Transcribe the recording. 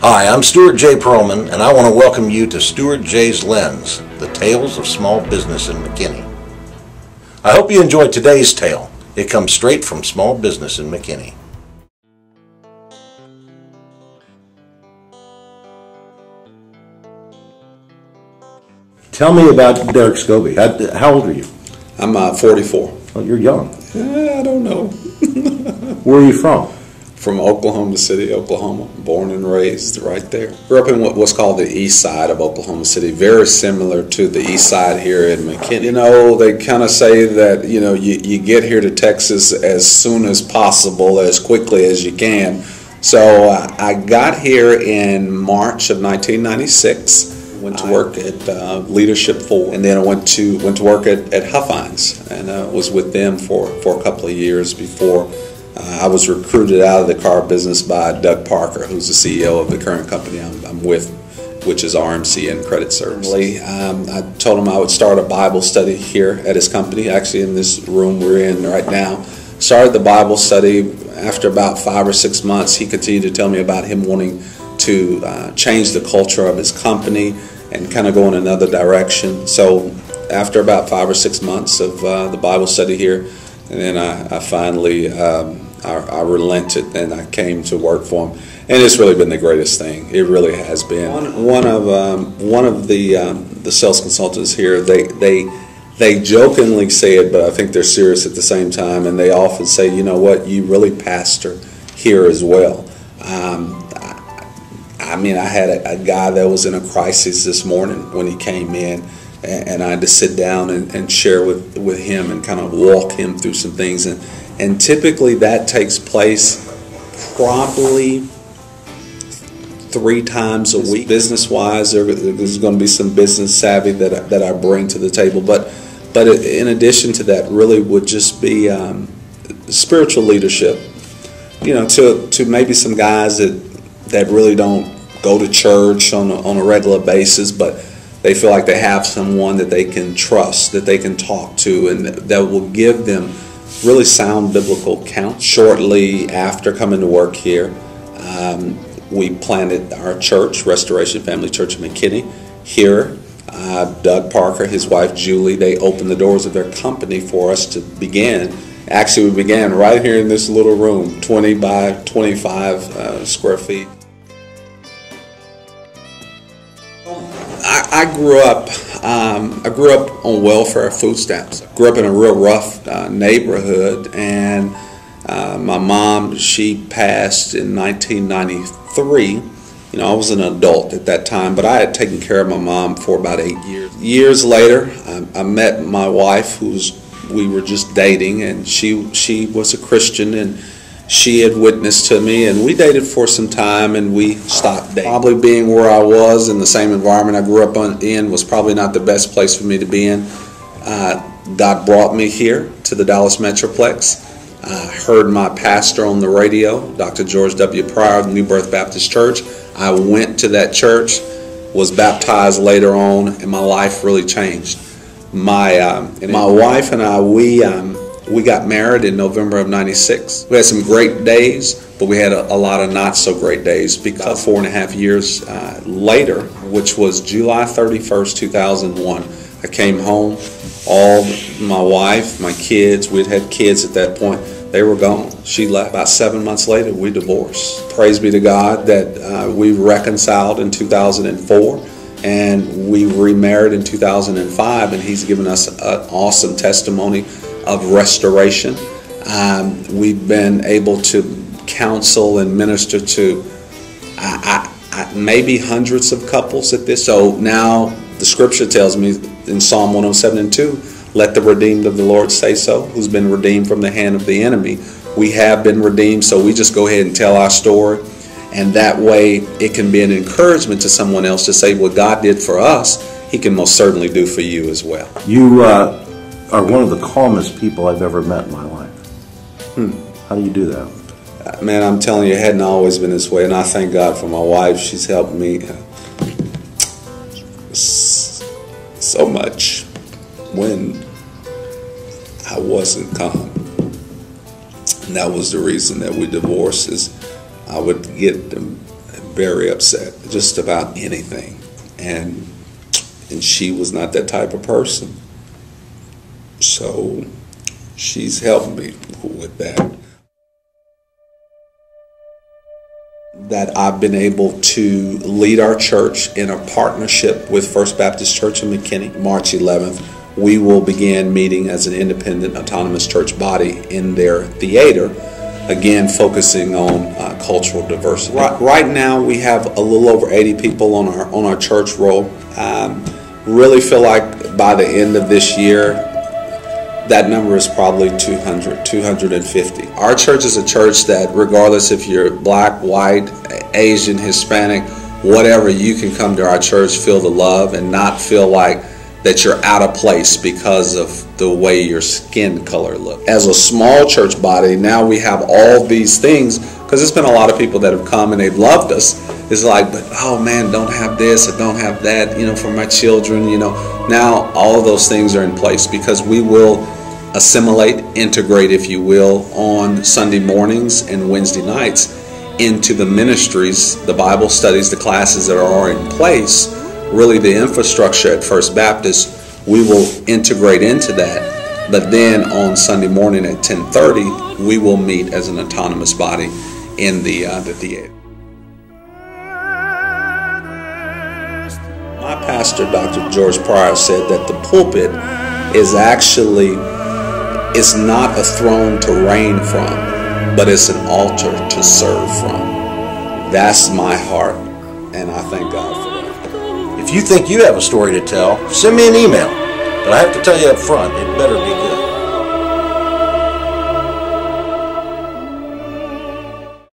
Hi, I'm Stuart J. Pearlman, and I want to welcome you to Stuart J's Lens, the tales of small business in McKinney. I hope you enjoyed today's tale. It comes straight from small business in McKinney. Tell me about Derek Scobie. How old are you? I'm 44. Oh, you're young. I don't know. Where are you from? From Oklahoma City, Oklahoma. Born and raised right there. Grew up in what's called the east side of Oklahoma City, very similar to the east side here in McKinney. You know, they kind of say that, you know, you get here to Texas as soon as possible, as quickly as you can. So I got here in March of 1996. Went to work at Leadership 4, and then I went to work at Huffines, and was with them for a couple of years before I was recruited out of the car business by Doug Parker, who's the CEO of the current company I'm with, which is RMCN Credit Services. I told him I would start a Bible study here at his company, actually in this room we're in right now. Started the Bible study. After about 5 or 6 months, he continued to tell me about him wanting to change the culture of his company and kind of go in another direction. So after about 5 or 6 months of the Bible study here, and then I finally I relented and I came to work for him, and it's really been the greatest thing. It really has been. One of the sales consultants here, they jokingly say it, but I think they're serious at the same time, and they often say, you know what, you really pastor here as well. I mean, I had a guy that was in a crisis this morning when he came in, and I had to sit down and share with him and kind of walk him through some things. And typically that takes place probably 3 times a week. Business-wise, there's going to be some business savvy that I bring to the table. But in addition to that, really would just be spiritual leadership. You know, to maybe some guys that really don't go to church on a regular basis, but they feel like they have someone that they can trust, that they can talk to, and that will give them really sound biblical counsel. Shortly after coming to work here, we planted our church, Restoration Family Church in McKinney. Here, Doug Parker, his wife Julie, they opened the doors of their company for us to begin. Actually, we began right here in this little room, 20 by 25 square feet. I grew up on welfare food stamps. Grew up in a real rough neighborhood, and my mom, she passed in 1993. You know, I was an adult at that time, but I had taken care of my mom for about 8 years. Years later, I met my wife, we were just dating, and she was a Christian, and she had witnessed to me, and we dated for some time, and we stopped dating. Probably being where I was in the same environment I grew up in was probably not the best place for me to be in. God brought me here to the Dallas Metroplex. I heard my pastor on the radio, Dr. George W. Pryor of New Birth Baptist Church. I went to that church, was baptized later on, and my life really changed. My wife and I, we got married in November of '96. We had some great days, but we had a lot of not so great days, because 4.5 years later, which was July 31st, 2001, I came home. All my wife, my kids, we'd had kids at that point, they were gone. She left. About 7 months later, we divorced. Praise be to God that we reconciled in 2004. And we remarried in 2005, and he's given us an awesome testimony of restoration. We've been able to counsel and minister to maybe hundreds of couples at this. So now the scripture tells me in Psalm 107:2, let the redeemed of the Lord say so, who's been redeemed from the hand of the enemy. We have been redeemed, so we just go ahead and tell our story. And that way it can be an encouragement to someone else to say what God did for us, He can most certainly do for you as well. You are one of the calmest people I've ever met in my life. How do you do that? Man, I'm telling you, it hadn't always been this way. And I thank God for my wife. She's helped me so much when I wasn't calm. And that was the reason that we divorced, is I would get very upset just about anything. And she was not that type of person. So she's helped me with that. That I've been able to lead our church in a partnership with First Baptist Church in McKinney. March 11th, we will begin meeting as an independent, autonomous church body in their theater, again focusing on cultural diversity. Right now, we have a little over 80 people on our church roll. Really feel like by the end of this year, that number is probably 200, 250. Our church is a church that, regardless if you're black, white, Asian, Hispanic, whatever, you can come to our church, feel the love, and not feel like that you're out of place because of the way your skin color looks. As a small church body, now we have all these things, because there's been a lot of people that have come and they've loved us. It's like, but oh man, don't have this or don't have that, for my children, Now all of those things are in place, because we will assimilate, integrate, if you will, on Sunday mornings and Wednesday nights into the ministries, the Bible studies, the classes that are in place. Really the infrastructure at First Baptist, we will integrate into that. But then on Sunday morning at 10:30, we will meet as an autonomous body in the theater. My pastor, Dr. George Pryor, said that the pulpit is actually, it's not a throne to reign from, but it's an altar to serve from. That's my heart, and I thank God for that. If you think you have a story to tell, send me an email. But I have to tell you up front, it better be good.